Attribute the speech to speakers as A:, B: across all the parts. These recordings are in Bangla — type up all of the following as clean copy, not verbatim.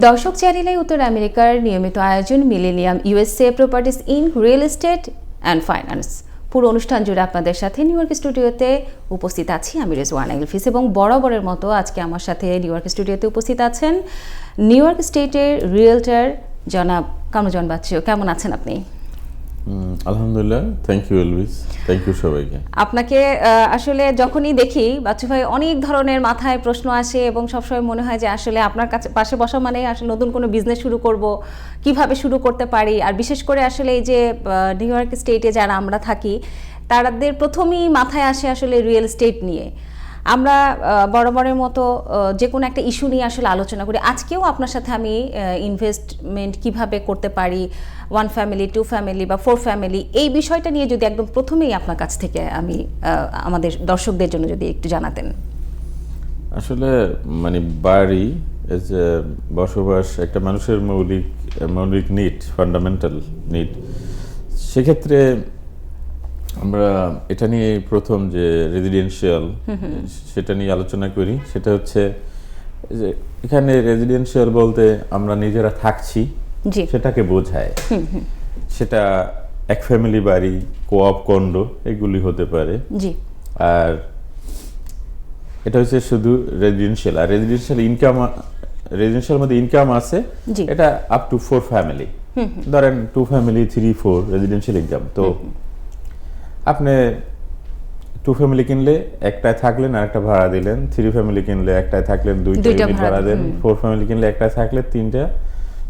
A: দর্শক চ্যানেলে উত্তর আমেরিকার নিয়মিত আয়োজন millennium USA properties in real estate and finance. পুরো অনুষ্ঠান জুড়ে আপনাদের সাথে নিউ ইয়র্ক স্টুডিওতে উপস্থিত আছি আমি রেজওয়ানা ইলফিস, এবং বরাবরের মতো আজকে আমার সাথে নিউ ইয়র্ক স্টুডিওতে উপস্থিত আছেন নিউ ইয়র্ক স্টেটের রিয়েলটর জনাব কামরুজ্জামান বাচ্চু। কেমন আছেন আপনি?
B: আলহামদুলিল্লাহ, thank you Elvis, thank you সবাইকে।
A: আপনাকে আসলে যখনই দেখি বাচ্চু ভাই অনেক ধরনের মাথায় প্রশ্ন আসে এবং সবসময় মনে হয় যে আসলে আপনার কাছে পাশে বসা মানে আসলে নতুন কোনো বিজনেস শুরু করব, কিভাবে শুরু করতে পারি। আর বিশেষ করে আসলে এই যে নিউ ইয়র্ক স্টেটে যারা আমরা থাকি তাদের প্রথমেই মাথায় আসে আসলে রিয়েল এস্টেট নিয়ে। আমরা বরাবরের মতো যে কোনো একটা ইস্যু নিয়ে আসলে আলোচনা করি। আজকেও আপনার সাথে আমি ইনভেস্টমেন্ট কিভাবে করতে পারি, 1 ফ্যামিলি 2 ফ্যামিলি বা 4 ফ্যামিলি, এই বিষয়টা নিয়ে যদি একদম প্রথমেই আপনার কাছ থেকে আমি আমাদের দর্শকদের জন্য যদি একটু জানাতেন।
B: আসলে মানে বাড়ি বসবাস একটা মানুষের মৌলিক নিড, ফান্ডামেন্টাল নিড। সেক্ষেত্রে আমরা এটা নিয়ে প্রথম যে রেজিডেন্সিয়াল সেটা নিয়ে আলোচনা করি। সেটা হচ্ছে যে এখানে রেজিডেন্সিয়াল বলতে আমরা নিজেরা থাকছি সেটাকে বোঝায়। সেটা এক ফ্যামিলি বাড়ি, কোঅপ, কন্ডো এগুলি হতে পারে। আর এটা হচ্ছে শুধু রেজিডেন্সিয়াল। আর রেজিডেন্সিয়াল মধ্যে ইনকাম আছে, এটা আপ টু 4 ফ্যামিলি। ধরেন 2 ফ্যামিলি 3 4 রেজিডেন্সিয়াল ইনকাম। তো আপনি 2 ফ্যামিলি কিনলে একটায় থাকলেন আর একটা ভাড়া দিলেন, 3 ফ্যামিলি কিনলে একটায় থাকলেন 2টা ইউনিট ভাড়া দেন, 4 ফ্যামিলি কিনলে একটায় থাকলে 3টা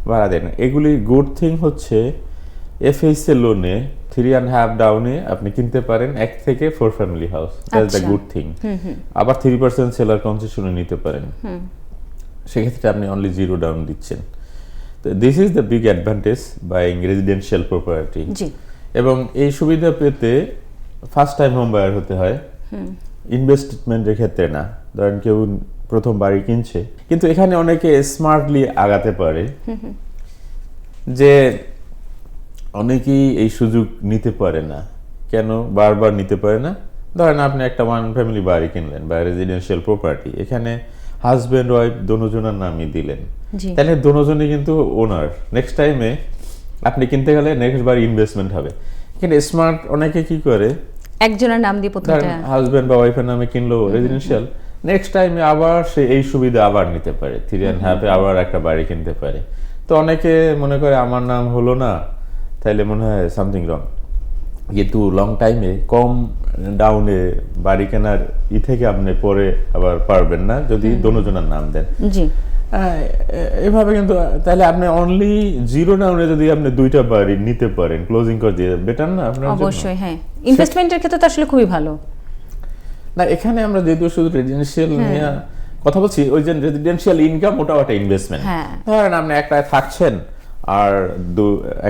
B: ভাড়া দেন। এগুলি গুড থিং হচ্ছে এফএইচএ লোনে 3.5 ডাউনে আপনি কিনতে পারেন 1 থেকে 4 family house. That's the good thing. আবার 3% সেলার কনসেশনে নিতে পারেন। সেক্ষেত্রে আপনি অনলি 0 ডাউন দিচ্ছেন। তো this is the big advantage buying residential property. এবং এই সুবিধা পেতে ফার্স্ট টাইম হোম বায়ার হতে হয়, ইনভেস্টমেন্টের ক্ষেত্রে না। ধরেন কেউ প্রথম বাড়ি কিনছে, কিন্তু এখানে অনেকে স্মার্টলি আগাতে পারে যে অনেকেই এই সুযোগ নিতে পারে না। কেন বারবার নিতে পারে না? ধরেন আপনি একটা 1 ফ্যামিলি বাড়ি কিনলেন বা রেজিডেন্সিয়াল প্রপার্টি, এখানে হাজব্যান্ড ওয়াইফ দুজনের নামই দিলেন, তাহলে দুজনই কিন্তু ওনার। নেক্সট টাইমে আপনি কিনতে গেলে নেক্সট বার ইনভেস্টমেন্ট হবে। কিন্তু স্মার্ট অনেকে কি করে,
A: একজনের নাম দিয়ে প্রথমটা
B: হাজব্যান্ড বা ওয়াইফের নামে কিনলো রেজিডেন্সিয়াল, নেক্সট টাইমে আবার সে এই সুবিধা আবার নিতে পারে, 3.5 আবার একটা বাড়ি কিনতে পারে। তো অনেকে মনে করে আমার নাম হলো না, তাইলে মনে হয় সামথিং রং। কিন্তু লং টাইমে কম ডাউনে বাড়ি কেনার থেকে আপনি পরে আবার পারবেন না যদি দুজনের নাম দেন। এভাবে কিন্তু তাহলে আপনি অনলি 0 ডাউনে যদি আপনি 2টা বাড়ি নিতে পারেন, ক্লোজিং করে দিয়ে বেটার না আপনার জন্য?
A: অবশ্যই, হ্যাঁ। ইনভেস্টমেন্টের ক্ষেত্রে তো আসলে খুবই ভালো।
B: না, এখানে আমরা যেহেতু শুধু রেজিডেন্সিয়াল নিয়ে কথা বলছি, ওই যে রেজিডেন্সিয়াল ইনকাম ওটাও একটা ইনভেস্টমেন্ট। ধরেন আপনি একটায় থাকছেন আর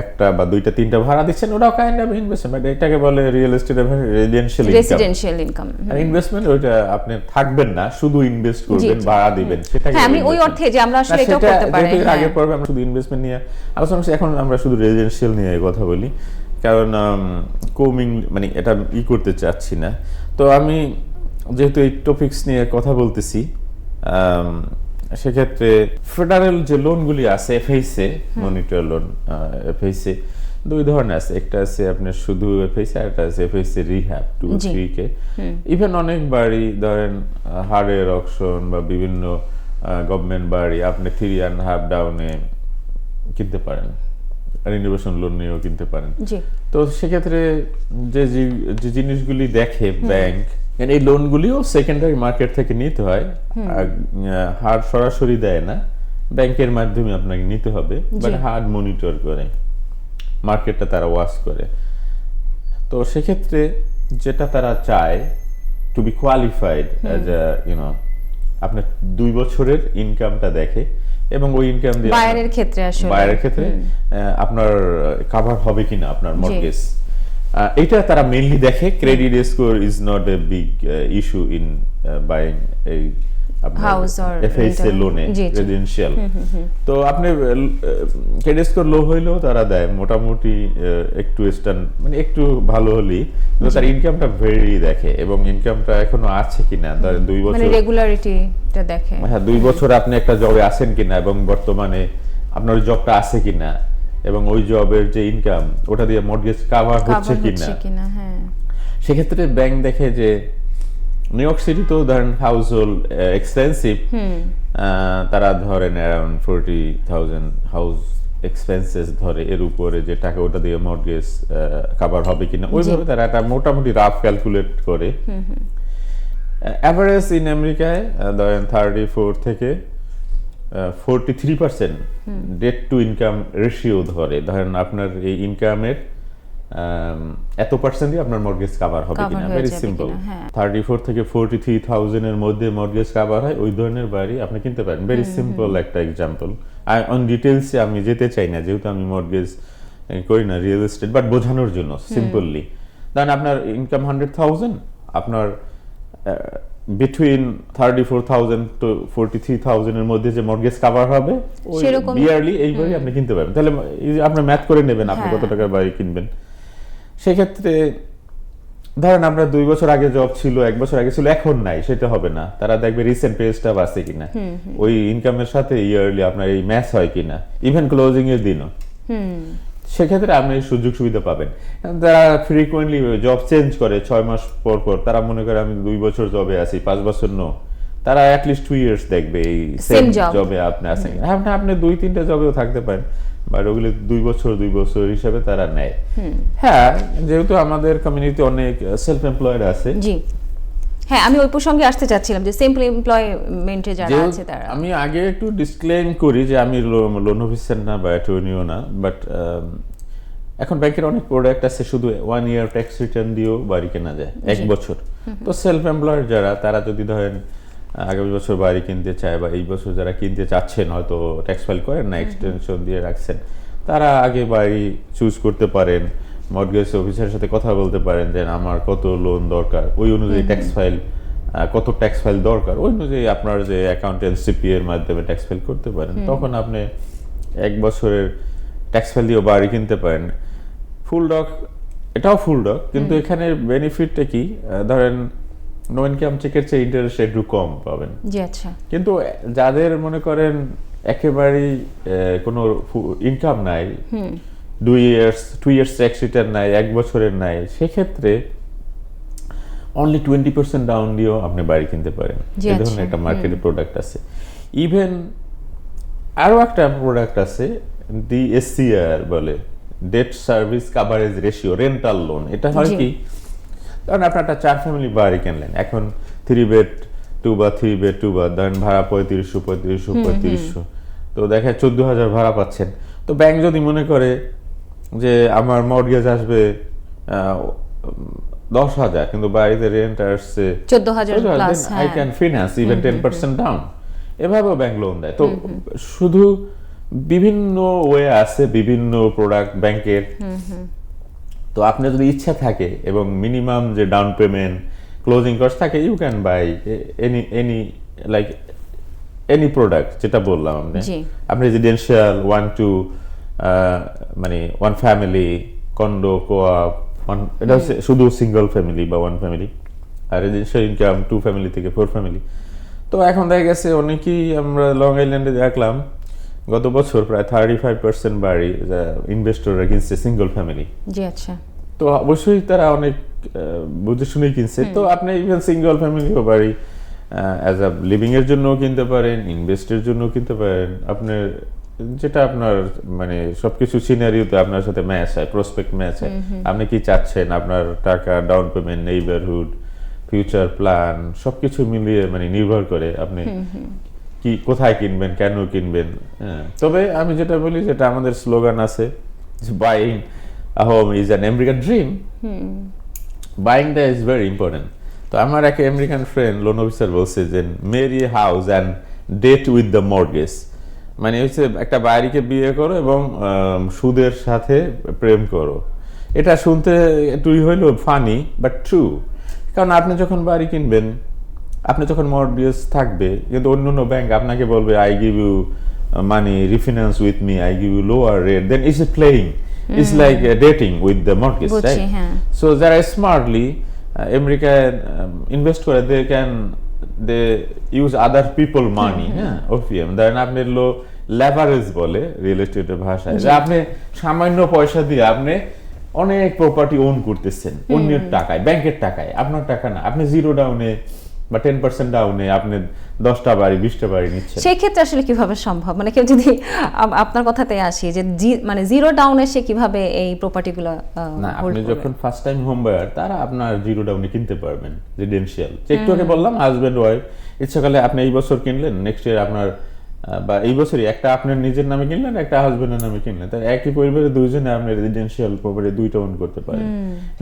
B: একটা বা 2টা 3টা ভাড়া দিচ্ছেন, ওটাও কাইন্ড অফ ইনভেস্টমেন্ট। এটাকে বলে রিয়েল এস্টেট রেজিডেন্সিয়াল ইনকাম। আর ইনভেস্টমেন্ট ওইটা আপনি থাকবেন না, শুধু ইনভেস্ট করবেন, ভাড়া দিবেন, সেটাকে
A: আমি ওই অর্থে যে আমরা আসলে এটাও করতে পারি।
B: আগে পর্বে আমরা শুধু ইনভেস্টমেন্ট নিয়ে আলোচনা করছি, এখন আমরা শুধু রেজিডেন্সিয়াল নিয়ে কথা বলি, কারণ মানে এটা করতে চাচ্ছি না। তো আমি যেহেতু এই টপিকস নিয়ে কথা বলতেছি, সেক্ষেত্রে ফেডারেল যে লোনগুলি আছে এফএইচএ মনিটর লোন, এফএইচএ 2 ধরনের আছে। একটা আছে আপনার শুধু এফএইচএ, আর একটা আছে এফএইচএ রিহ্যাব 2-3K। ইভেন অনেক বাড়ি ধরেন হার্ডওয়্যার অকশন বা বিভিন্ন গভর্নমেন্ট বাড়ি আপনি 3.5 ডাউনে কিনতে পারেন, রিনোভেশন লোন নিয়েও কিনতে পারেন। তো সেক্ষেত্রে যে জিনিসগুলি দেখে ব্যাংক, এই লোনগুলিও সেকেন্ডারি মার্কেট থেকে নিতে হয়, হার সরাসরি দেয় না, ব্যাংকের মাধ্যমে আপনাকে নিতে হবে, বাট হার্ড মনিটর করে মার্কেটটা তারা ওয়াচ করে। তো সেক্ষেত্রে যেটা তারা চায় টু বি কোয়ালিফাইড অ্যাজ আপনার 2 বছরের ইনকামটা দেখে, এবং ওই ইনকাম দিয়ে বায়ারের ক্ষেত্রে আপনার কভার হবে কিনা আপনার মর্টগেজ, এটা তারা মেইনলি দেখে। Credit score is not a big issue in buying এই
A: House or
B: এফএসএ
A: rental.
B: লোনে
A: জি, জি।
B: রেজিডেন্সিয়াল। তো আপনি ক্রেডিট স্কোর লো হইলেও তারা দেয় মোটামুটি একটু মানে একটু ভালো হলেই, কিন্তু তার ইনকামটা ভেরি দেখে এবং ইনকামটা এখনো আছে কিনা, ধরেন 2
A: মানে
B: বছর,
A: রেগুলারিটিটা দেখে।
B: হ্যাঁ 2 বছর আপনি একটা জবে আছেন কিনা এবং বর্তমানে আপনার জবটা আছে কিনা এবং ওই জবের যে ইনকাম ওটা দিয়ে মর্টগেজ কাভার হচ্ছে কিনা।
A: হ্যাঁ।
B: সেক্ষেত্রে ব্যাংক দেখে যে নিউ ইয়র্ক সিটি তো ধরেন হাউস হোল্ড এক্সপেন্সিভ, তারা ধরেন অ্যারাউন্ড 40,000 হাউস এক্সপেন্সেস ধরে, এর উপরে যে টাকা ওটা দিয়ে মর্টগেজ কভার হবে কিনা ওইভাবে তারা একটা মোটামুটি রাফ ক্যালকুলেট করে। অ্যাভারেজ ইন আমেরিকায় ধরেন 34 থেকে 43% ডেট টু ইনকাম রেশিও ধরেন আপনার এই ইনকামের এত পার্সেন্ট দিয়ে আপনার মর্টগেজ কভার হবে কিনা, ভেরি সিম্পল। 34 থেকে 43,000 এর মধ্যে মর্টগেজ কভার হয় ওই ধরনের বাড়ি আপনি কিনতে পারেন, ভেরি সিম্পল একটা এক্সাম্পল। অন ডিটেইলসে আমি যেতে চাই না যেহেতু আমি মর্টগেজ করি না, রিয়েল এস্টেট, বাট বোঝানোর জন্য সিম্পললি। ধরেন আপনার ইনকাম 100,000, আপনার বিটুইন 34,000 to 43,000 এর মধ্যে যে মর্টগেজ কভার হবে ওই ইয়ারলি এই বাড়ি আপনি কিনতে পারবেন। তাহলে আপনি ম্যাথ করে নেবেন আপনি কত টাকার বাড়ি কিনবেন। সেক্ষেত্রে ধরেন আপনার 2 বছর আগে জব ছিল, 1 বছর আগে ছিল, এখন নাই, সেটা হবে না। তারা দেখবে রিসেন্ট পে স্ট্যাব আছে কিনা, ওই ইনকামের সাথে ইয়ারলি আপনার এই ম্যাচ হয় কিনা, ইভেন ক্লোজিং এর দিনও। সেক্ষেত্রে আপনি সুযোগ সুবিধা পাবেন। যারা ফ্রিকোয়েন্টলি জব চেঞ্জ করে 6 মাস পর পর, তারা মনে করে আমি 2 বছর জবে আছি, 5 বছর নো, তারা অ্যাটলিস্ট 2 ইয়ার্স দেখবে এই সেম জবে আপনি আছেন। আপনি 2-3টা জবেও থাকতে পারেন, বাট ওগুলো 2 বছর হিসাবে তারা নেয়। হ্যাঁ, যেহেতু আমাদের কমিউনিটি অনেক সেলফ এমপ্লয়েড আছে।
A: জি হ্যাঁ, আমি ওই প্রসঙ্গে আসতে চাচ্ছিলাম যে সেলফ এমপ্লয়মেন্টে যারা আছে তারা।
B: আমি আগে একটু ডিসক্লেম করি যে আমি লোন অফিসার না বা অ্যাটর্নিও না, বাট এখন ব্যাংকের অনেক প্রোডাক্ট আছে শুধু 1 ইয়ার ট্যাক্স রিটার্ন দিয়েও বাড়ি কেনা যায়, 1 বছর। তো সেলফ এমপ্লয়েড যারা, তারা যদি ধরেন আগামী বছর বাড়ি কিনতে চায় বা এই বছর যারা কিনতে চাচ্ছেন, হয়তো ট্যাক্স ফাইল করেন না, এক্সটেনশন দিয়ে রাখছেন, তারা আগে বাড়ি চুজ করতে পারেন, মর্টগেজ অফিসারের সাথে কথা বলতে পারেন যে আমার কত লোন দরকার, ওই অনুযায়ী ট্যাক্স ফাইল, কত ট্যাক্স ফাইল দরকার, ওই অনুযায়ী আপনার যে অ্যাকাউন্টেন্ট সিপি এর মাধ্যমে ট্যাক্স ফাইল করতে পারেন। তখন আপনি 1 বছরের ট্যাক্স ফাইল দিয়ে বাড়ি কিনতে পারেন। ফুল ডক, এটাও ফুল ডক, কিন্তু এখানে বেনিফিটটা কি, ধরেন নো ইনকাম চেকের চেয়ে ইন্টারেস্ট একটু কম পাবেন।
A: জি আচ্ছা।
B: কিন্তু যাদের মনে করেন একেবারেই কোনো ইনকাম নাই, 2 ইয়ার্স ট্যাক্স রিটার্ন নাই, 1 বছরের নাই, সেক্ষেত্রে অনলি 20% ডাউন দিয়েও আপনি বাড়ি কিনতে পারেন। এই ধরনের একটা মার্কেটে প্রোডাক্ট আছে। ইভেন আরো একটা প্রোডাক্ট আছে, ডিএসসিআর বলে, debt service coverage ratio, rental loan. এটা হয় কি, কারণ আপনার একটা 4 ফ্যামিলি বাড়ি কিনলেন, এখন 3 বেড 2 বা 3 বেড 2 বা ধরেন ভাড়া 3500, তো দেখে 14,000 ভাড়া পাচ্ছেন। তো ব্যাংক যদি মনে করে যে আমার মর্টগেজ আসবে 10,000, কিন্তু বাড়িতে রেন্ট আসছে
A: 14,000 plus,
B: I can finance even 10% down, এভাবেও ব্যাংক লোন দেয়। তো শুধু বিভিন্ন ওয়ে আছে, বিভিন্ন প্রোডাক্ট ব্যাংকের। তো আপনার যদি ইচ্ছা থাকে এবং মিনিমাম যে ডাউন পেমেন্ট, ক্লোজিং কস্ট থাকে, you can buy any product যেটা বললাম আপনি রেজিডেন্সিয়াল 1-2 মানে 1 ফ্যামিলি, কন্ডো, কোঅপ, এটা হচ্ছে শুধু সিঙ্গল ফ্যামিলি বা 1 ফ্যামিলি, আর রেজিডেন্সিয়াল ইনকাম 2 ফ্যামিলি থেকে 4 ফ্যামিলি। তো এখন দেখা গেছে অনেকেই, আমরা লং আইল্যান্ডে দেখলাম গত বছর প্রায় 35% বাড়ি ইনভেস্টররা কিনছে সিঙ্গল ফ্যামিলি।
A: জি আচ্ছা।
B: তো অবশ্যই তারা অনেক বুঝে শুনেই কিনছে। তো আপনি ইভেন সিঙ্গল ফ্যামিলিও বাড়ি অ্যাজ আ লিভিং এর জন্য কিনতে পারেন, ইনভেস্টের জন্য কিনতে পারেন, আপনার যেটা আপনার মানে সবকিছু সিনারিওতে আপনার সাথে ম্যাচ হয়, প্রসপেক্ট ম্যাচ হয়। আপনি কি চাচ্ছেন, আপনার টাকা, down payment, neighbourhood, future plan, সবকিছু মিলিয়ে মানে নির্ভর করে আপনি কি কোথায় কিনবেন, কেন কিনবেন। তবে আমি যেটা বলি, যেটা আমাদের স্লোগান আছে, buying a home is an American dream, বাইংটা ইজ ভেরি ইম্পর্টেন্ট। তো আমার এক আমেরিকান ফ্রেন্ড লোন অফিসার বলছে যে marry house and date with the mortgage, মানে হচ্ছে একটা বাড়িকে বিয়ে করো এবং সুদের সাথে প্রেম করো। এটা শুনতে একটু হইলো ফানি, বাট ট্রু। কারণ আপনি যখন বাড়ি কিনবেন, আপনি যখন মর্টগেজ থাকবে, কিন্তু অন্য ব্যাংক আপনাকে বলবে I give you money, refinance with me, I give you lower rate, then it's a playing, it's like dating with the mortgage, right? So যারা স্মার্টলি আমেরিকায় ইনভেস্ট করে, দে ইউজ আদার পিপল মানি, হ্যাঁ, ওপিএম, ধরেন আপনি লেভারেজ বলে রিয়েল এস্টেটের ভাষায়, যে আপনি সামান্য পয়সা দিয়ে আপনি অনেক প্রপার্টি ওন করতেছেন অন্যের টাকায়, ব্যাংকের টাকায়, আপনার টাকা না। আপনি 0 ডাউনে বা 10% ডাউনে আপনি 10টা বাড়ি 20টা বাড়ি নিচ্ছেন।
A: সেই ক্ষেত্রে আসলে কিভাবে সম্ভব, মানে কেউ যদি আপনার কথাতে আসি যে মানে 0 ডাউনে সে কিভাবে এই প্রপার্টিগুলো
B: না, আপনি যখন ফার্স্ট টাইম হোম বায়ার, তারা আপনার 0 ডাউনে কিনতে পারবেন রেসিডেন্সিয়াল। একটু আগে বললাম হাজব্যান্ড ওয়াইফ ইচ্ছা করলে আপনি এই বছর কিনলেন, নেক্সট ইয়ার আপনার বা এই বছরই একটা আপনার নিজের নামে কিনলেন, একটা হাজবেন্ডের নামে কিনলেন, তাই একই পরিবারে দুইজনে আপনি রেসিডেন্সিয়াল প্রপার্টি 2টা ওন করতে পারেন।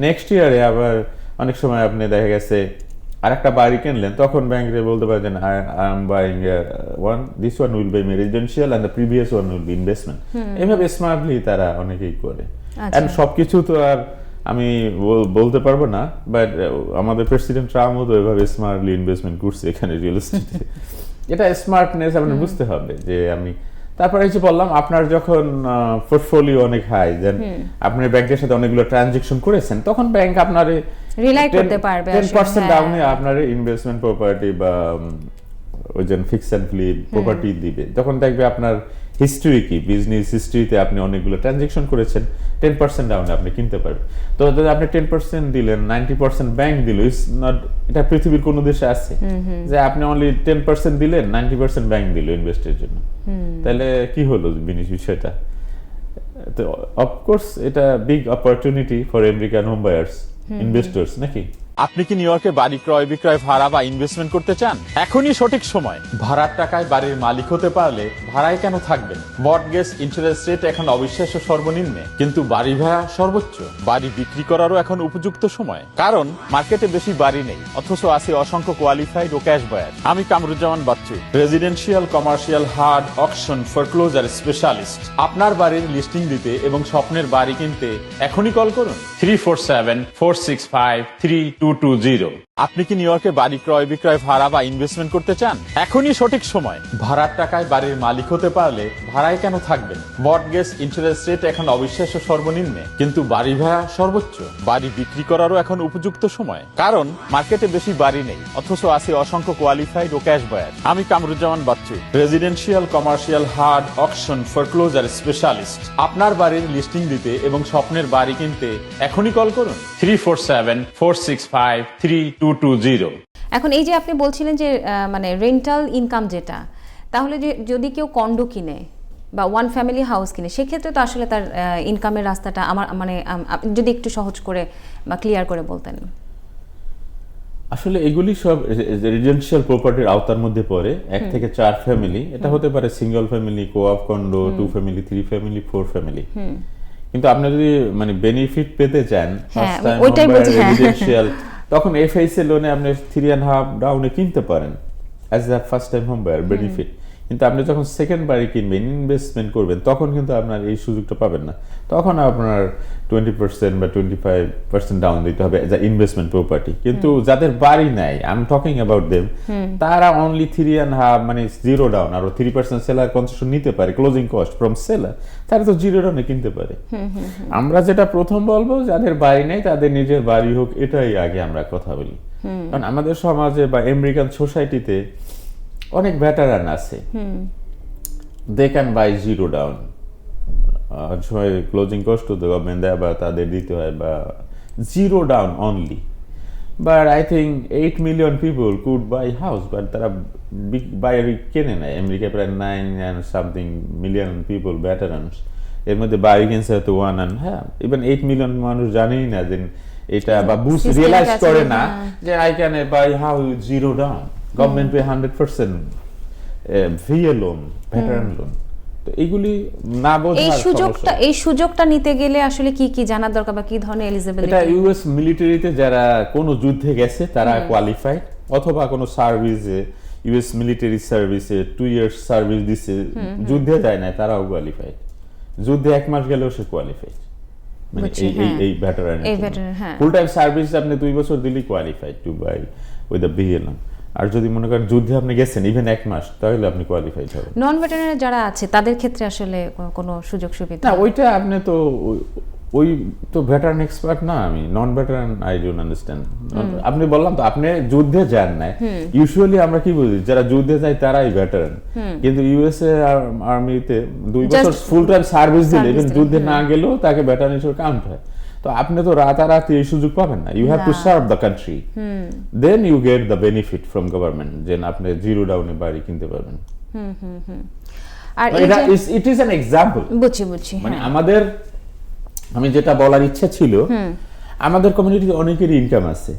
B: নেক্সট ইয়ারে আবার অনেক সময় আপনি দেখা গেছে আরেকটা বাড়ি কিনলেন, তখন ব্যাংকে বলতে পারেন I am buying this one will be my residential and the previous one will be investment. এইভাবে স্মার্টলি তারা অনেকেই করে। এন্ড সবকিছু তো আর আমি বলতে পারবো না, বাট আমাদের প্রেসিডেন্ট ট্রাম্পও তো এভাবে স্মার্টলি ইনভেস্টমেন্ট করছে এখানে রিয়েল এস্টেটে। এটা স্মার্টনেস আপনার বুঝতে হবে যে আমি। তারপরে এই যে বললাম, আপনার যখন পোর্টফোলিও অনেক হাই, দেন আপনি ব্যাংকের সাথে অনেকগুলো ট্রানজাকশন করেছেন, তখন ব্যাংক আপনার
A: রিলাই করতে পারবে
B: 10% ডাউনে আপনার ইনভেস্টমেন্ট প্রপার্টি বা ওই যে ফিক্স এন্ড ফ্লিপ প্রপার্টি দিবে। তখন দেখবে আপনার হিস্ট্রি কি, বিজনেস হিস্ট্রিতে আপনি অনেকগুলো ট্রানজাকশন করেছেন, 10% ডাউনে আপনি কিনতে পারবেন। তো যদি আপনি 10% দিলেন, 90% ব্যাংক দিল, ইটস নট, এটা পৃথিবীর কোন দেশে আছে যে আপনি অনলি 10% দিলেন, 90% ব্যাংক দিল ইনভেস্টের জন্য? তাহলে কি হলো বিষয়টা? তো অফকোর্স এটা big opportunity for American home buyers, investors, নাকি?
C: আপনি কি নিউ ইয়র্কে বাড়ি ক্রয় বিক্রয়, ভাড়া বা ইনভেস্টমেন্ট করতে চান? এখনই সঠিক সময়। ভাড়ার টাকায় বাড়ির মালিক হতে পারলে ভাড়ায় কেন থাকবেন? মর্টগেজ ইন্টারেস্ট রেট এখন অবিশ্বাস্য সর্বনিম্নে, কিন্তু বাড়ি ভাড়া সর্বোচ্চ। বাড়ি বিক্রি করারও এখন উপযুক্ত সময়, কারণ মার্কেটে বেশি বাড়ি নেই, অথচ আছে অসংখ্য কোয়ালিফাইড ও ক্যাশ বায়ার। আমি Kamruzzaman Bachchu, residential, commercial, hard, auction, foreclosure specialist. আপনার বাড়ির লিস্টিং দিতে এবং স্বপ্নের বাড়ি কিনতে এখনই কল করুন 347-465-3220। আপনি কি নিউ ইয়র্কে বাড়ি ক্রয় বিক্রয়, ভাড়া বা ইনভেস্টমেন্ট করতে চান? এখনই সঠিক সময়। ভাড়ার টাকায় বাড়ির মালিক হতে পারলে ভাড়ায় কেন থাকবেন? মর্টগেজ ইন্টারেস্ট রেট এখন অবিশ্বাস্য সর্বনিম্নে, কিন্তু বাড়ি ভাড়া সর্বোচ্চ। বাড়ি বিক্রি করারও এখন উপযুক্ত সময়, কারণ মার্কেটে বেশি বাড়ি নেই, অথচ আছে অসংখ্য কোয়ালিফাইড ও ক্যাশ বায়ার। আমি Kamruzzaman Bachchu, residential, commercial, hard, auction, foreclosure specialist. আপনার বাড়ির লিস্টিং দিতে এবং স্বপ্নের বাড়ি কিনতে এখনই কল করুন 347-465-3220।
A: এখন এই যে আপনি বলছিলেন যে মানে রেন্টাল ইনকাম যেটা, তাহলে যদি কেউ কন্ডো কিনে বা ওয়ান ফ্যামিলি হাউস কিনে, সেক্ষেত্রে তো আসলে তার ইনকামের রাস্তাটা আমার মানে যদি একটু সহজ করে বা ক্লিয়ার করে বলতেন।
B: আসলে এগুলি সব রেসিডেন্সিয়াল প্রপার্টির আওতার মধ্যে পড়ে। 1 থেকে 4 ফ্যামিলি, এটা হতে পারে single family, co-op condo, 2 family, 3 family, 4 family. কিন্তু আপনি যদি মানে বেনিফিট পেতে চান ফার্স্ট টাইম রেসিডেন্সিয়াল, তখন এফআইসি লোনে আপনি 3.5 ডাউনে কিনতে পারেন as a first time home buyer benefit. কিন্তু আপনি যখন সেকেন্ড বাড়ি কিনবেন, ইনভেস্টমেন্ট করবেন, তখন কিন্তু আপনার এই সুযোগটা পাবেন না। তখন আপনার 20% বা 25% ডাউন দিতে হবে এজ আ ইনভেস্টমেন্ট প্রপার্টি। কিন্তু যাদের বাড়ি নাই, I am talking about them, তারা অনলি 3.5 মানে 0 ডাউন আর 3% সেলার কনসেশন নিতে পারে, ক্লোজিং কস্ট ফ্রম সেলার, তারা তো 0 ডাউনে কিনতে পারে। আমরা যেটা প্রথম বলবো, যাদের বাড়ি নেই তাদের নিজের বাড়ি হোক, এটাই আগে আমরা কথা বলি। কারণ আমাদের সমাজে বা আমেরিকান সোসাইটিতে অনেক ভেটারান আছে, দে ক্যান বাই 0 ডাউন। সময় ক্লোজিং কস্ট তো গভর্নমেন্ট দেয় বা তাদের দিতে হয়, বা 0 down only. But I think 8 million people could buy house, but তারা বাড়ি কেনে নেয়। আমেরিকায় প্রায় 9 মিলিয়ন পিপল ভেটারানস, এর মধ্যে বাড়ি কিনছে হয়তো 1 and হ্যাঁ ইভেন 8 মিলিয়ন মানুষ জানেই না যে এটা, বা রিয়েলাইজ করে না যে I can buy house 0 down. Government pay 100% VA loan, veteran loan. তো এইগুলি না বোঝার সমস্যা।
A: এই সুযোগটা নিতে গেলে আসলে কি কি জানার দরকার বা কি ধরনের এলিজিবিলিটি?
B: এটা ইউএস মিলিটারিতে যারা কোনো যুদ্ধে গেছে তারা কোয়ালিফাইড, অথবা কোনো সার্ভিসে, ইউএস মিলিটারি সার্ভিসে 2 ইয়ার্স সার্ভিস দিছে, যুদ্ধে যায় না, তারাও কোয়ালিফাইড। যুদ্ধে 1 মাস গেলেও সে কোয়ালিফাইড, মানে এই ভেটারান। ফুল টাইম সার্ভিস আপনি 2 বছর দিলেই qualified to buy with the VA loan. আর যদি মনে করেন যুদ্ধে আপনি গেছেন ইভেন 1 মাস, তাহলে আপনি কোয়ালিফাইড হবেন।
A: নন ভেটারান যারা আছে তাদের ক্ষেত্রে আসলে কোনো সুযোগ সুবিধা?
B: না, ওইটা আপনি তো ওই তো ভেটারান এক্সপার্ট না, আমি নন ভেটারান আই ডোন্ট আন্ডারস্ট্যান্ড। আপনি বললাম তো আপনি যুদ্ধে যান নাই, ইউজুয়ালি আমরা কি বুঝি যারা যুদ্ধে যায় তারাই ভেটারান, কিন্তু ইউএসএ আর্মিতে 2 বছর ফুল টাইম সার্ভিস দিলে ইভেন যুদ্ধে না গেলেও তাকে ভেটারান হিসেবে কাউন্ট হয়। তো আপনি তো রাতারাতি এই সুযোগ পাবেন না, you have to serve the country, then you get the benefit from government, যে আপনি জিরো ডাউনে বাড়ি কিনতে পারবেন।
A: আর
B: এটা ইট ইজ অ্যান এক্সাম্পল।
A: বুঝছি
B: মানে আমাদের, আমি যেটা বলার ইচ্ছা ছিল, আমাদের কমিউনিটিতে অনেকেরই ইনকাম আছে,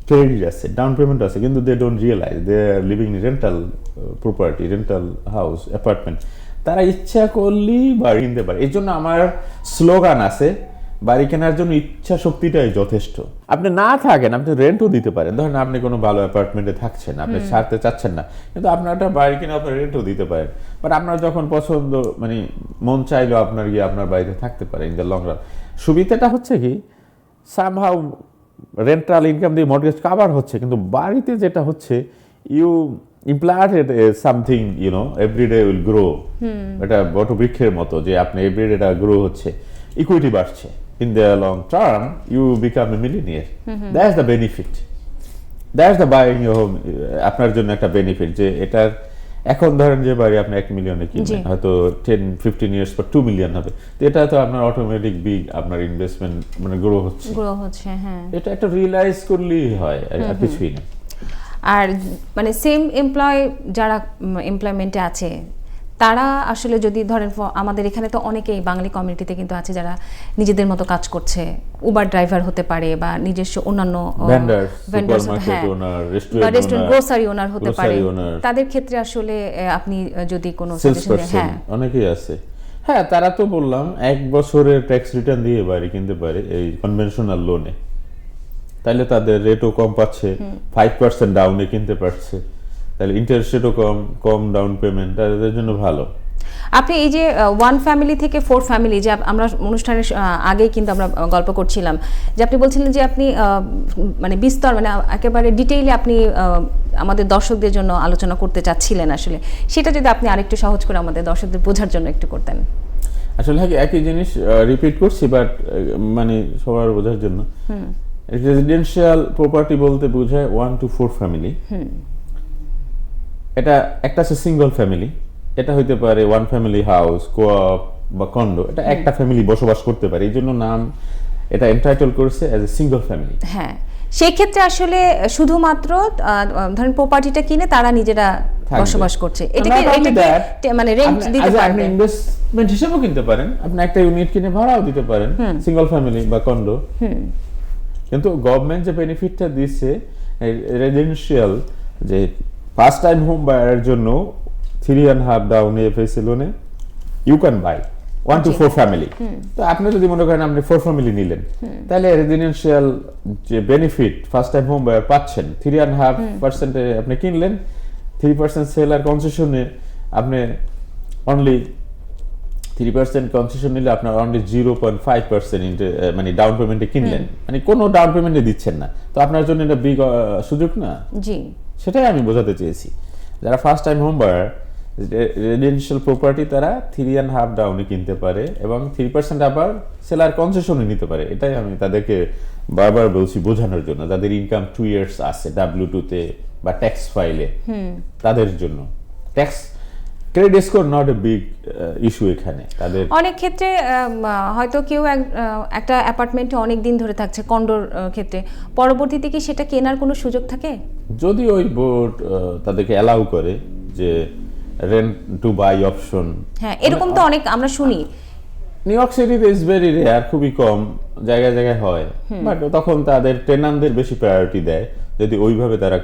B: ক্রেডিট আছে, ডাউন পেমেন্ট আছে, কিন্তু they don't realise they are living in rental property, rental house, apartment. তারা ইচ্ছা করলেই বাড়ি কিনতে পারে। এই জন্য আমার স্লোগান আছে, বাড়ি কেনার জন্য ইচ্ছা শক্তিটাই যথেষ্ট। আপনি না থাকেন, আপনি রেন্টও দিতে পারেন। ধরেন আপনি কোনো ভালো অ্যাপার্টমেন্টে থাকছেন, আপনি ছাড়তে চাচ্ছেন না, কিন্তু আপনার একটা বাড়ি কিনে আপনি রেন্টও দিতে পারেন। বাট আপনার যখন পছন্দ, মানে মন চাইলো আপনার গিয়ে আপনার বাড়িতে থাকতে পারেন ইন দ্য লং রান। সুবিধাটা হচ্ছে কি, সামহাউ রেন্টাল ইনকাম দিয়ে মর্টগেজ কভার হচ্ছে, কিন্তু বাড়িতে যেটা হচ্ছে, you implanted something, you know, every day will grow. এটা বটবৃক্ষের মতো, যে আপনি এভরিডে এটা গ্রো হচ্ছে, ইকুইটি বাড়ছে। In the long term, you become a millionaire. That's the benefit. That's the buying your home. আপনার জন্য একটা বেনিফিট, যে এটার এখন ধরেন যে বাড়ি আপনি 1 মিলিয়নে কিনবেন, হয়তো 10-15 years পর 2 মিলিয়ন হবে। তো এটা তো আপনার অটোমেটিক বিগ আপনার ইনভেস্টমেন্ট মানে গ্রো হচ্ছে।
A: হ্যাঁ।
B: এটা একটা রিয়েলাইজ করলেই হয়, আর কিছুই না।
A: আর মানে সেম এমপ্লয় যারা এমপ্লয়মেন্টে আছে, তারা আসলে যদি ধরেন আমাদের এখানে তো অনেকেই বাঙালি কমিউনিটিতে কিন্তু আছে যারা নিজেদের মতো কাজ করছে, উবার ড্রাইভার হতে পারে বা নিজস্ব অন্যান্য রেস্টুরেন্ট, গ্রোসারি ওনার হতে পারে। তাদের ক্ষেত্রে আসলে আপনি যদি কোনো
B: অনেকেই আছে, হ্যাঁ, তারা তো বললাম 1 বছরের ট্যাক্স রিটার্ন দিয়ে বাড়ি কিনতে পারে এই কনভেনশনাল লোনে। তাহলে তাদের রেটও কম পাচ্ছে, 5% ডাউনে কিনতে পারছে, তাহলে ইন্টারেস্ট রেটও কম ডাউন পেমেন্ট, তাদের জন্য ভালো।
A: আপনি এই যে 1 ফ্যামিলি থেকে 4 ফ্যামিলি, যে আমরা অনুষ্ঠানের আগেই কিন্তু আমরা গল্প করছিলাম, যে আপনি বলছিলেন যে আপনি মানে বিস্তর, মানে একেবারে ডিটেইলে আপনি আমাদের দর্শকদের জন্য আলোচনা করতে চাচ্ছিলেন, আসলে সেটা যদি আপনি আরেকটু সহজ করে আমাদের দর্শকদের বোঝার জন্য একটু করতেন।
B: আসলে একই জিনিস রিপিট করছি, বাট মানে সবার বোঝার জন্য। রেসিডেন্সিয়াল প্রপার্টি বলতে বোঝায় 1 to 4 ফ্যামিলি। এটা একটা আছে সিঙ্গল ফ্যামিলি, এটা হইতে পারে 1 ফ্যামিলি হাউস, কোঅপ বা কন্ডো, এটা একটা ফ্যামিলি বসবাস করতে পারে, এই জন্য নাম এটা এন্টাইটল করেছে অ্যাজ এ সিঙ্গল ফ্যামিলি।
A: হ্যাঁ, সেই ক্ষেত্রে আসলে শুধুমাত্র ধরেন প্রপার্টিটা কিনে তারা নিজেরা বসবাস করছে, এটাকে মানে রেন্ট দিতে পারবে,
B: আপনি ইনভেস্টমেন্ট হিসেবেও কিনতে পারেন, আপনি একটা ইউনিট কিনে ভাড়াও দিতে পারেন, সিঙ্গল ফ্যামিলি বা কন্ডো। কিন্তু গভর্নমেন্ট যে বেনিফিটটা দিচ্ছে রেসিডেন্সিয়াল, যে ফার্স্ট টাইম হোম বায়ারের জন্য 3.5 ডাউন এফএসএ লোনে you can buy 1 to 4 family. তো আপনি যদি মনে করেন আপনি 4 ফ্যামিলি নিলেন, তাহলে রেসিডেন্সিয়াল যে benefit first time home buyer পাচ্ছেন, 3.5% আপনি কিনলেন, 3% সেলার কনসেশনে আপনি অনলি 3% কনসেশন নিলে আপনার অনলি 0.5% মানে ডাউন পেমেন্টে কিনলেন, মানে কোনো ডাউন পেমেন্টে দিচ্ছেন না। তো আপনার জন্য এটা বিগ সুযোগ না?
A: জি,
B: সেটাই আমি বোঝাতে চেয়েছি। যারা first time home buyer residential property, তারা 3.5 ডাউনে কিনতে পারে এবং 3% আবার সেলার কনসেশনে নিতে পারে। এটাই আমি তাদেরকে বারবার বলছি বোঝানোর জন্য, যাদের ইনকাম 2 ইয়ার্স আছে W2-তে বা ট্যাক্স ফাইলে, তাদের জন্য tax credit score not a big issue এখানে। তাদের
A: অনেক ক্ষেত্রে হয়তো কেউ একটা অ্যাপার্টমেন্টে অনেক দিন ধরে থাকছে, কন্ডোর ক্ষেত্রে পরবর্তীতে কি সেটা কেনার কোনো সুযোগ থাকে?
B: যদি ওই বোর্ড তাদেরকে অ্যালাউ করে যে রেন্ট টু বাই অপশন,
A: হ্যাঁ, এরকম তো অনেক আমরা শুনি।
B: নিউ ইয়র্ক সিটিতে ইজ ভেরি রেয়ার, খুবই কম জায়গায় জায়গায় হয়, বাট তখন তাদের টেনান্টদের বেশি প্রায়োরিটি দেয়, যদি ওইভাবে তারা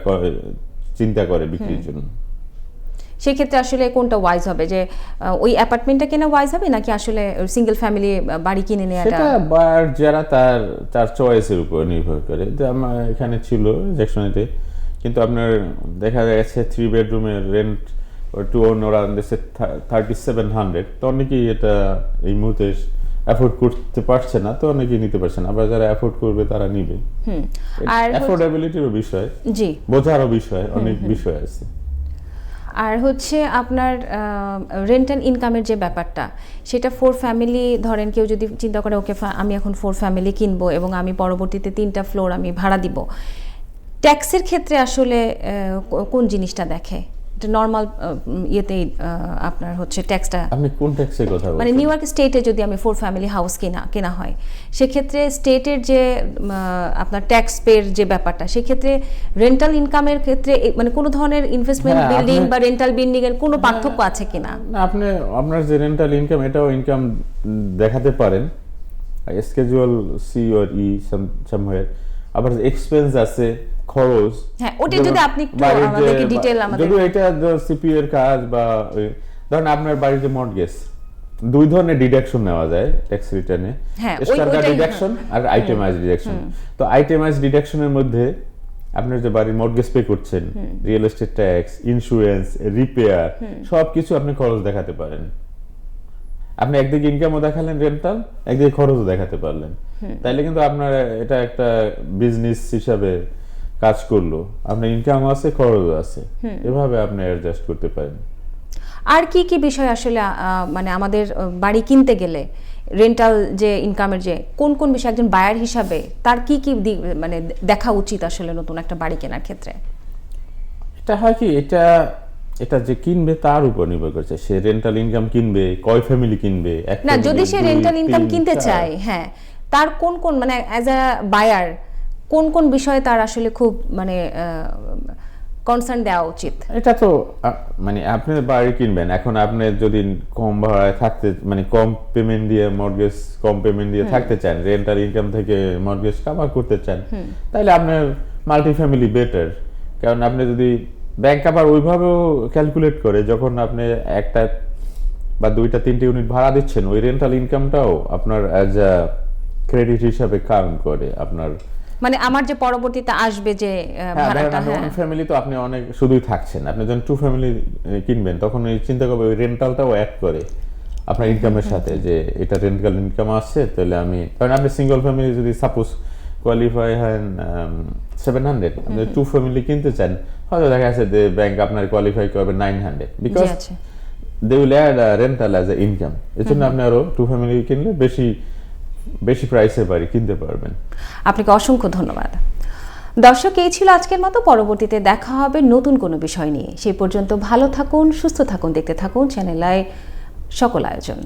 B: চিন্তা করে বিক্রির জন্য।
A: সেই ক্ষেত্রে আসলে কোনটা ওয়াইজ হবে, যে ওই অ্যাপার্টমেন্টটা কেনা ওয়াইজ হবে নাকি আসলে সিঙ্গেল ফ্যামিলি বাড়ি কিনে নেওয়াটা?
B: সেটা বায়ার যারা তার চয়েসের উপর নির্ভর করে। যে আমার এখানে ছিল জ্যাকসনেতে, কিন্তু আপনার দেখা গেছে 3 বেডরুমের রেন্ট টু ওন ওরা দিচ্ছে 3700, তো অনেকেই এটা এই মুহূর্তে অ্যাফোর্ড করতে পারছে না তো অনেকেই নিতে পারছে না, আবার যারা অ্যাফোর্ড করবে তারা নিবে।
A: আর
B: অ্যাফোর্ডেবিলিটিরও বিষয়,
A: জি,
B: বোঝারও বিষয়, অনেক বিষয় আছে।
A: আর হচ্ছে আপনার রেন্টাল ইনকামের যে ব্যাপারটা, সেটা 4 ফ্যামিলি, ধরেন কেউ যদি চিন্তা করে ওকে আমি এখন 4 ফ্যামিলি কিনবো এবং আমি পরবর্তীতে 3টা ফ্লোর আমি ভাড়া দিব, ট্যাক্সের ক্ষেত্রে আসলে কোন জিনিসটা দেখে? এটা নর্মাল ইয়েতেই আপনার হচ্ছে ট্যাক্সটা,
B: আপনি কোন ট্যাক্সের কথা
A: মানে
B: বলছেন?
A: নিউ ইয়র্ক স্টেটে যদি আমি 4 ফ্যামিলি হাউস কেনা হয়, সেক্ষেত্রে স্টেটের যে আপনার ট্যাক্স পের যে ব্যাপারটা, সেক্ষেত্রে রেন্টাল ইনকামের ক্ষেত্রে মানে কোনো ধরনের ইনভেস্টমেন্ট
B: হ্যাঁ,
A: বিল্ডিং
B: আপনি-
A: বা রেন্টাল বিল্ডিং এর কোনো পার্থক্য আছে কিনা?
B: না, আপনি আপনার যে রেন্টাল ইনকাম, এটাও ইনকাম দেখাতে পারেন, schedule C or E somewhere. আবার এক্সপেন্স আছে, খরচ।
A: হ্যাঁ, ওটা
B: যেমন
A: যদি আপনি একটু
B: বাড়ির যে-
A: আমাদেরকে ডিটেইল আমাদের,
B: যদিও এটা সিপি এর কাজ, বা ধরেন আপনার বাড়ির যে মর্টগেজ, 2 ধরনের ডিডাকশন নেওয়া যায় ট্যাক্স রিটার্নে,
A: হ্যাঁ,
B: স্ট্যান্ডার্ড
A: ওইটাই,
B: ডিডাকশন আর আইটেমাইজ ডিডাকশন। তো আইটেমাইজ ডিডাকশনের মধ্যে আপনার যে বাড়ির মর্টগেজ পে করছেন, real estate tax, insurance, repair, সবকিছু আপনি খরচ দেখাতে পারেন। আপনি একদিকে ইনকামও দেখালেন রেন্টাল, একদিকে খরচও দেখাতে পারলেন, তাইলে কিন্তু আপনার এটা একটা বিজনেস হিসাবে কাজ করলো। আপনার ইনকাম আছে, খরচও আছে, এভাবে আপনি অ্যাডজাস্ট করতে পারেন।
A: আর কি কি বিষয় আসলে মানে আমাদের বাড়ি কিনতে গেলে রেন্টাল যে ইনকামের যে কোন কোন বিষয় একজন বায়ার হিসাবে তার কি কি দিক মানে দেখা উচিত আসলে নতুন একটা বাড়ি কেনার ক্ষেত্রে?
B: এটা হয় কি, এটা যে কিনবে তার উপর নির্ভর করছে, সে রেন্টাল ইনকাম কিনবে, কয় ফ্যামিলি কিনবে, এক
A: না,
B: family,
A: যদি সে
B: 2,
A: রেন্টাল ইনকাম
B: 3,
A: কিনতে
B: 4
A: চায়, হ্যাঁ, তার কোন কোন মানে অ্যাজ আ বায়ার কোন কোন বিষয়ে তার আসলে খুব মানে কনসার্ন দেওয়া উচিত?
B: এটা তো মানে আপনি বাড়ি কিনবেন, এখন আপনি যদি কম ভাড়ায় থাকতে, মানে কম পেমেন্ট দিয়ে মর্টগেজ, কম পেমেন্ট দিয়ে থাকতে চান, রেন্টাল ইনকাম থেকে মর্টগেজ কভার করতে চান, তাহলে আপনার মাল্টি ফ্যামিলি বেটার। কারণ আপনি যদি ব্যাংক আবার ওইভাবেও ক্যালকুলেট করে, যখন আপনি একটা বা 2টা 3টে ইউনিট ভাড়া দিচ্ছেন, ওই রেন্টাল ইনকামটাও আপনার অ্যাজ আ ক্রেডিট হিসাবে কাউন্ট করে আপনার।
A: মানে আমার যে পরবর্তীতে আসবে যে ভাড়াটা, হ্যাঁ,
B: ওয়ান ফ্যামিলি তো আপনি অনেক শুধুই থাকছেন, আপনি যখন 2 ফ্যামিলি কিনবেন তখন ওই চিন্তা করবে ওই রেন্টালটাও অ্যাড করে আপনার ইনকামের সাথে, যে এটা রেন্টাল ইনকাম আসছে, তাহলে আমি, কারণ আপনি সিঙ্গেল ফ্যামিলি যদি সাপোজ কোয়ালিফাই হন 700, আপনি 2 ফ্যামিলি কিনতে চান, হয়তো দেখা যাচ্ছে যে ব্যাংক আপনার কোয়ালিফাই করবে 900, বিকজ
A: আছে।
B: They will add rental as a income. এর জন্য আপনি আরো 2 ফ্যামিলি কিনলে বেশি প্রাইসে বাড়ি কিনতে পারবেন।
A: আপনাকে অসংখ্য ধন্যবাদ। দর্শক, এই ছিল আজকের মতো। পরবর্তীতে দেখা হবে নতুন কোনো বিষয় নিয়ে। সেই পর্যন্ত ভালো থাকুন, সুস্থ থাকুন, দেখতে থাকুন চ্যানেল আই সকল আয়োজন।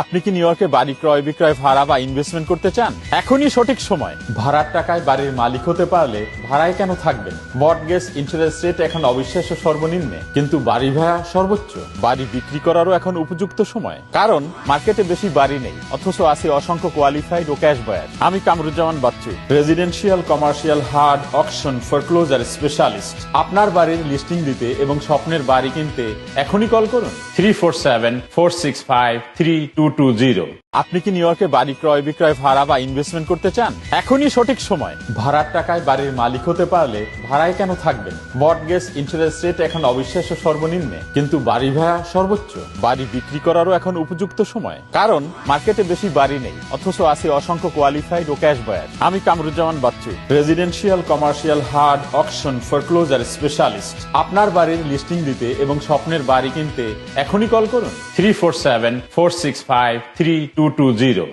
C: আপনি কি নিউ ইয়র্কে বাড়ি ক্রয় বিক্রয় ভাড়া বা ইনভেস্টমেন্ট করতে চান? এখনই সঠিক সময়। ভাড়ার টাকায় বাড়ির মালিক হতে পারলে ভাড়ায় কেন থাকবেন? মর্টগেজ ইন্টারেস্ট রেট এখন অবিশ্বাস্য সর্বনিম্নে, কিন্তু বাড়ি ভাড়া সর্বোচ্চ। বাড়ি বিক্রি করারও এখন উপযুক্ত সময়, কারণ মার্কেটে বেশি বাড়ি নেই, অথচ আছে অসংখ্য কোয়ালিফাইড ও ক্যাশ বায়ার। আমি Kamruzzaman Bachchu, residential, commercial, hard, auction, foreclosure specialist. আপনার বাড়ির লিস্টিং দিতে এবং স্বপ্নের বাড়ি কিনতে এখনই কল করুন 347-465-3220। আপনি কি নিউ ইয়র্কে বাড়ি ক্রয় বিক্রয় ভাড়া বা ইনভেস্টমেন্ট করতে চান? এখনই সঠিক সময়। ভাড়ার টাকায় বাড়ির মালিক হতে পারলে ভাড়ায় কেন থাকবেন? মর্টগেজ ইন্টারেস্ট রেট এখন অবিশ্বাস্য সর্বনিম্নে, কিন্তু বাড়ি ভাড়া সর্বোচ্চ। বাড়ি বিক্রি করারও এখন উপযুক্ত সময়, কারণ মার্কেটে বেশি বাড়ি নেই, অথচ আছে অসংখ্য কোয়ালিফাইড ও ক্যাশ বায়ার। আমি Kamruzzaman Bachchu, residential, commercial, hard, auction, foreclosure specialist. আপনার বাড়ির লিস্টিং দিতে এবং স্বপ্নের বাড়ি কিনতে এখনই কল করুন 347-465-3220।